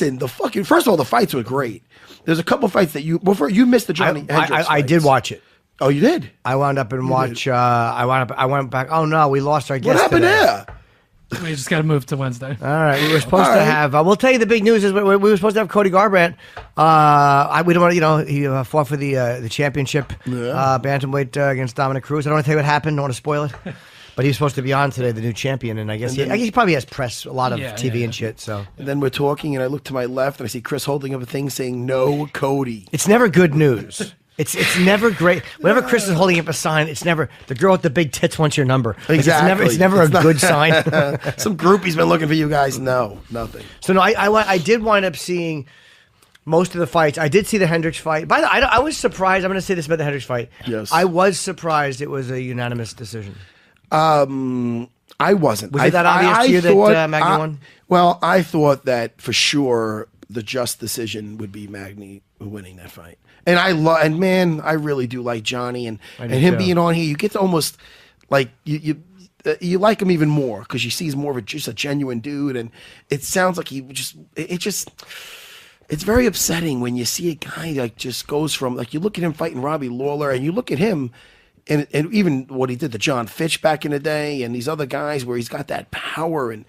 listen, first of all, the fights were great. There's a couple fights that you missed the Johnny Hendricks I did watch it. Oh, you did? I wound up and watch. I went back. Oh no, we lost our guest. What happened today. there? We just got to move to Wednesday. All right, we were supposed to have. We'll tell you the big news is we were supposed to have Cody Garbrandt. We don't want to, he fought for the championship bantamweight against Dominic Cruz. I don't want to tell you what happened. Don't want to spoil it. But he was supposed to be on today, the new champion, and I guess he probably has press, a lot of TV and shit. So and then we're talking, and I look to my left, and I see Chris holding up a thing saying "No, Cody." It's never good news. It's never great. Whenever Chris is holding up a sign, it's never the girl with the big tits wants your number. Exactly. It's never a good sign. Some groupie's been looking for you guys. No, nothing. So no, I did wind up seeing most of the fights. I did see the Hendricks fight. By the way, I was surprised. I'm going to say this about the Hendricks fight. Yes. I was surprised it was a unanimous decision. I wasn't. Was it that obvious to you that Magny won? Well, I thought that for sure the just decision would be Magny winning that fight. And I really do like Johnny and him being on here. You get to almost like you like him even more because you see he's more of just a genuine dude, and it sounds like it's very upsetting when you see a guy like just goes from like you look at him fighting Robbie Lawler and you look at him and even what he did to John Fitch back in the day and these other guys where he's got that power and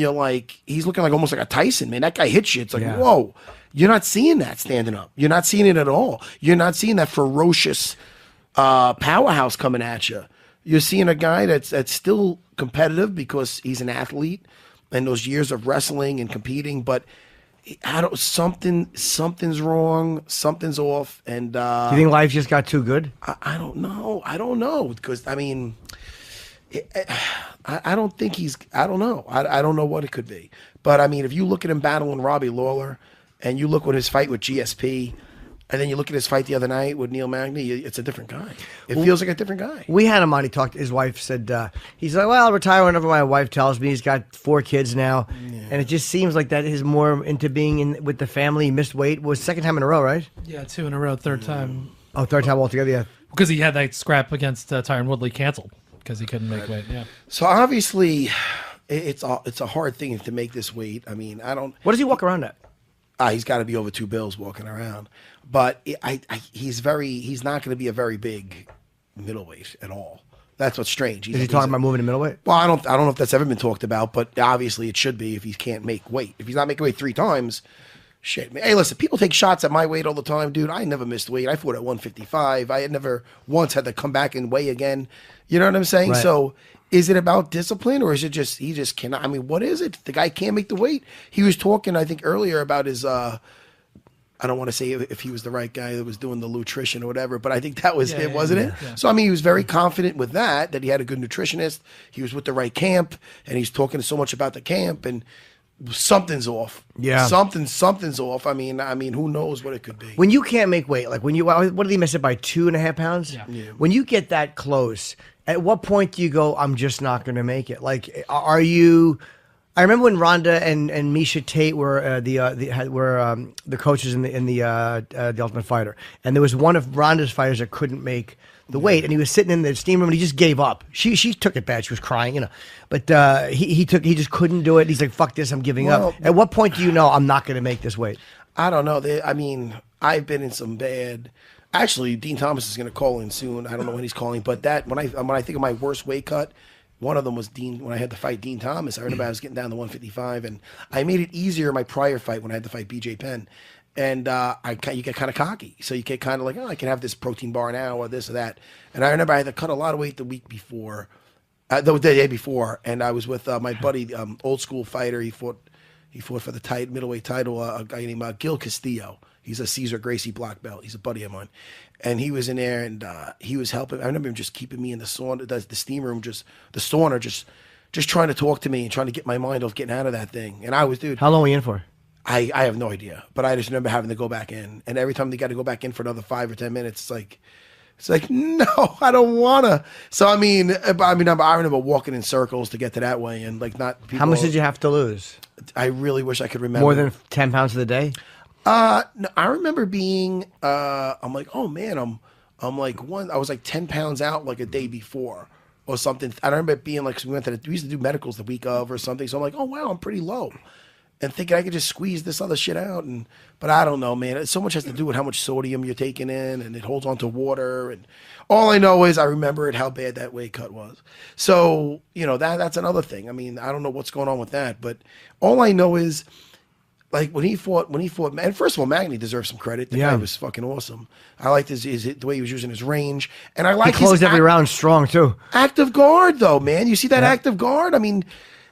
you're like he's looking like almost like a Tyson, man. That guy hits you. It's like whoa. You're not seeing that standing up. You're not seeing it at all. You're not seeing that ferocious powerhouse coming at you. You're seeing a guy that's still competitive because he's an athlete and those years of wrestling and competing, but something's wrong, something's off, and do you think life just got too good? I don't know because I mean, I don't think I don't know. I don't know what it could be, but I mean, if you look at him battling Robbie Lawler. And you look at his fight with GSP, and then you look at his fight the other night with Neil Magny, it's a different guy. It feels like a different guy. We had him on. He talked. His wife said, he's like, well, I'll retire whenever my wife tells me. He's got 4 kids now. Yeah. And it just seems like that is more into being with the family. He missed weight. Was second time in a row, right? Yeah, 2 in a row, third time. Oh, third time altogether, yeah. Because he had that scrap against Tyron Woodley canceled because he couldn't make weight, yeah. So obviously, it's a hard thing to make this weight. I mean, I don't... What does he walk around at? He's got to be over 2 bills walking around, but he's not going to be a very big middleweight at all. That's what's strange. Is he talking about moving to middleweight? Well, I don't know if that's ever been talked about, but obviously it should be if he can't make weight. If he's not making weight 3 times, shit. Man. Hey, listen, people take shots at my weight all the time, dude. I never missed weight. I fought at 155. I had never once had to come back and weigh again. You know what I'm saying? Right. So. Is it about discipline or is it just he just cannot? I mean, what is it? The guy can't make the weight. He was talking, I think, earlier about his. I don't want to say if he was the right guy that was doing the nutrition or whatever, but I think that was it, wasn't it? Yeah. So I mean, he was very confident with that he had a good nutritionist. He was with the right camp, and he's talking so much about the camp, and something's off. Yeah, something's off. I mean, who knows what it could be? When you can't make weight, like what did he miss it by 2.5 pounds? Yeah. When you get that close. At what point do you go, I'm just not going to make it? Like, are you... I remember when Ronda and Misha Tate were the coaches in the Ultimate Fighter, and there was one of Ronda's fighters that couldn't make the weight, and he was sitting in the steam room and he just gave up. She took it bad. She was crying, you know, but he just couldn't do it. He's like, fuck this, I'm giving up. At what point do you know I'm not going to make this weight? I don't know. I mean, I've been in some bad. Actually, Dean Thomas is going to call in soon. I don't know when he's calling, but that when I think of my worst weight cut, one of them was Dean. When I had to fight Dean Thomas, I remember I was getting down to 155, and I made it easier in my prior fight when I had to fight BJ Penn. And you get kind of cocky, so you get kind of like, oh, I can have this protein bar now or this or that. And I remember I had to cut a lot of weight the week before, the day before, and I was with my buddy, old school fighter. He fought for the middleweight title, a guy named Gil Castillo. He's a Cesar Gracie black belt. He's a buddy of mine. And he was in there, and he was helping. I remember him just keeping me in the sauna, the steam room, the sauna, just trying to talk to me and trying to get my mind off getting out of that thing. And I was, dude. How long were you in for? I have no idea. But I just remember having to go back in. And every time they got to go back in for another 5 or 10 minutes, it's like, no, I don't want to. So, I remember walking in circles to get to that way. And not people. How much did you have to lose? I really wish I could remember. More than 10 pounds of the day? No, I remember being, I'm like, oh man, I was like 10 pounds out like a day before or something. I remember it being like, we used to do medicals the week of or something. So I'm like, oh wow, I'm pretty low. and thinking I could just squeeze this other shit out. But I don't know, man. So much has to do with how much sodium you're taking in, and it holds on to water. And all I know is I remembered how bad that weight cut was. So, that's another thing. I mean, I don't know what's going on with that, but all I know is, like, when he fought, and first of all, Magny deserves some credit. The guy was fucking awesome. I liked the way he was using his range, and I like he closed every round strong too. Active guard, though, man. You see that active guard? I mean,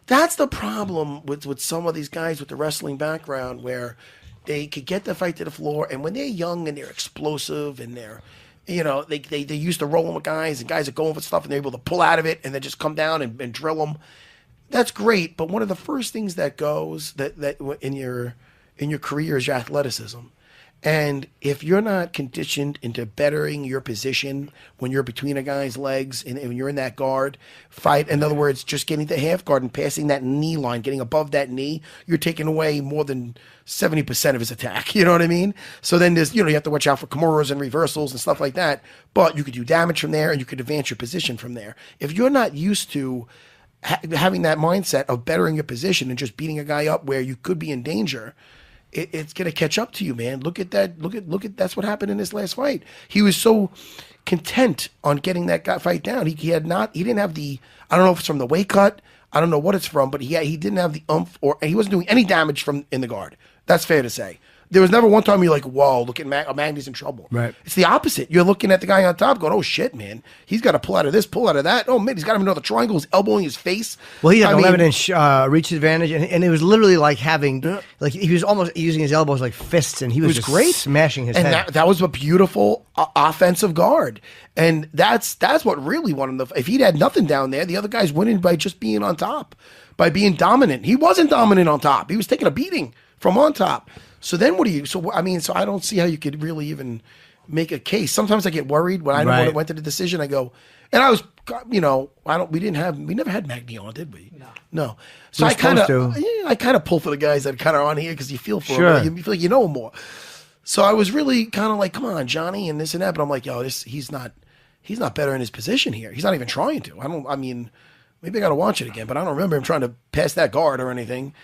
that's the problem with some of these guys with the wrestling background, where they could get the fight to the floor, and when they're young and they're explosive and they're, they used to rolling with guys, and guys are going for stuff and they're able to pull out of it and then just come down and drill them. That's great, but one of the first things that goes that in your career is your athleticism. And if you're not conditioned into bettering your position when you're between a guy's legs and when you're in that guard fight, in other words, just getting the half guard and passing that knee line, getting above that knee, you're taking away more than 70% of his attack. You know what I mean? So then there's, you have to watch out for kimuras and reversals and stuff like that. But you could do damage from there and you could advance your position from there. If you're not used to having that mindset of bettering your position and just beating a guy up where you could be in danger, it's going to catch up to you, man. Look at that. Look at that's what happened in this last fight. He was so content on getting that fight down. He didn't have the, I don't know if it's from the weight cut. I don't know what it's from, but he didn't have the oomph, or he wasn't doing any damage from in the guard. That's fair to say. There was never one time you're like, whoa, look at Magny's in trouble. Right. It's the opposite. You're looking at the guy on top going, oh, shit, man. He's got to pull out of this, pull out of that. Oh, man, he's got him another triangle. He's elbowing his face. Well, he had an 11-inch reach advantage, and it was literally like having, like he was almost using his elbows like fists, and he was just great. smashing his head. And that was a beautiful offensive guard. And that's what really won him. If he'd had nothing down there, the other guy's winning by just being on top, by being dominant. He wasn't dominant on top. He was taking a beating from on top. So then what do you, so I don't see how you could really even make a case. Sometimes I get worried when when it went to the decision. I go, and I was, we never had Magny on, did we? No. So I kind of pull for the guys that kind of are on here because you feel for them. You feel like you know them more. So I was really kind of like, come on, Johnny, and this and that. But I'm like, yo, he's not better in his position here. He's not even trying to. Maybe I got to watch it again, but I don't remember him trying to pass that guard or anything.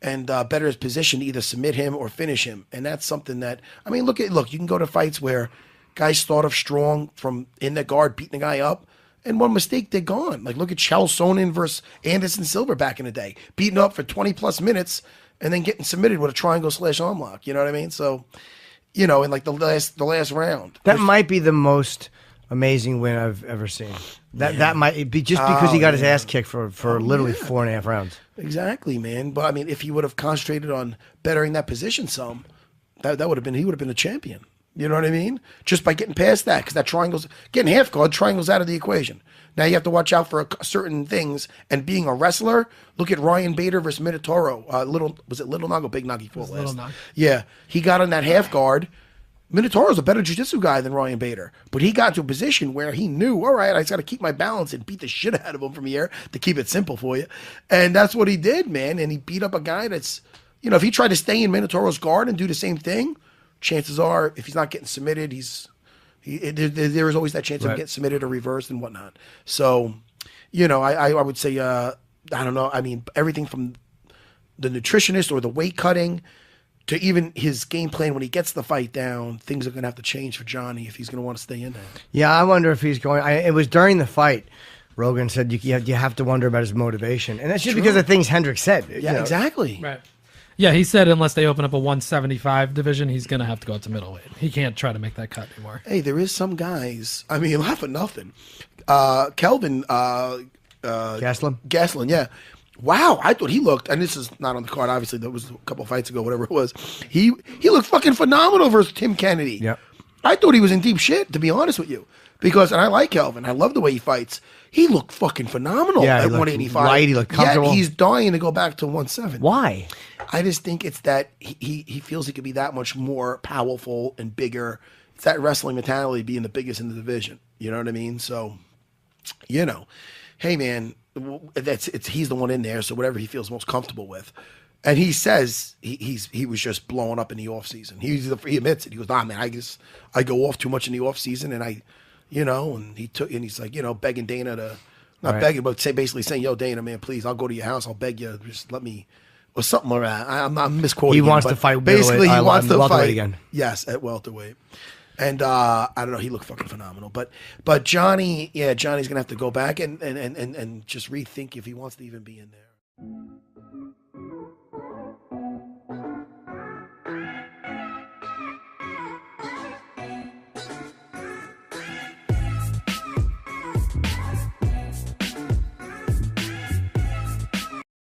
And better his position to either submit him or finish him. And that's something that, look, you can go to fights where guys start off strong from in the guard, beating the guy up, and one mistake, they're gone. Like, look at Chael Sonnen versus Anderson Silva back in the day, beating up for 20-plus minutes and then getting submitted with a triangle/arm lock. You know what I mean? So, in like the last round. That might be the most amazing win I've ever seen. That might be just because he got his ass kicked for literally 4.5 rounds. Exactly, man. But if he would have concentrated on bettering that position some, he would have been a champion. You know what I mean? Just by getting past that, because getting half guard, triangles out of the equation. Now you have to watch out for certain things. And being a wrestler, look at Ryan Bader versus Minotauro. Was it Little Nog or Big Nog he fought last? Little Nog. Yeah, he got on that half guard. Minotauro's a better jiu-jitsu guy than Ryan Bader, but he got into a position where he knew, all right, I just got to keep my balance and beat the shit out of him from here to keep it simple for you. And that's what he did, man. And he beat up a guy that's, if he tried to stay in Minotauro's guard and do the same thing, chances are, if he's not getting submitted, there is always that chance of getting submitted or reversed and whatnot. So, I would say, I don't know. Everything from the nutritionist or the weight cutting to even his game plan when he gets the fight down, things are going to have to change for Johnny if he's going to want to stay in there. Yeah, I wonder if he's going. It was during the fight. Rogan said you have to wonder about his motivation, and that's just because of things Hendricks said. Yeah, exactly. Right. Yeah, he said unless they open up a 175 division, he's going to have to go up to middleweight. He can't try to make that cut anymore. Hey, there is some guys. Not for nothing. Kelvin Gastelum, yeah. Wow, I thought he looked, and this is not on the card, obviously, that was a couple fights ago, whatever it was. He looked fucking phenomenal versus Tim Kennedy. Yep. I thought he was in deep shit, to be honest with you. And I like Kelvin. I love the way he fights. He looked fucking phenomenal at 185. Right, he looked comfortable. Yet he's dying to go back to 170. Why? I just think it's that he feels he could be that much more powerful and bigger. It's that wrestling mentality, being the biggest in the division. You know what I mean? So, hey, man, he's the one in there, so whatever he feels most comfortable with. And he says he was just blowing up in the off season. He admits it. He goes, nah, man, I guess I go off too much in the off season, and and he's like, begging Dana to not begging, but basically saying, yo, Dana, man, please, I'll go to your house, I'll beg you, just let me or something like that. I'm misquoting. He him, wants but to fight Basically, he wants to welterweight fight again. Yes, at welterweight. And I don't know, he looked fucking phenomenal. But Johnny's gonna have to go back and just rethink if he wants to even be in there.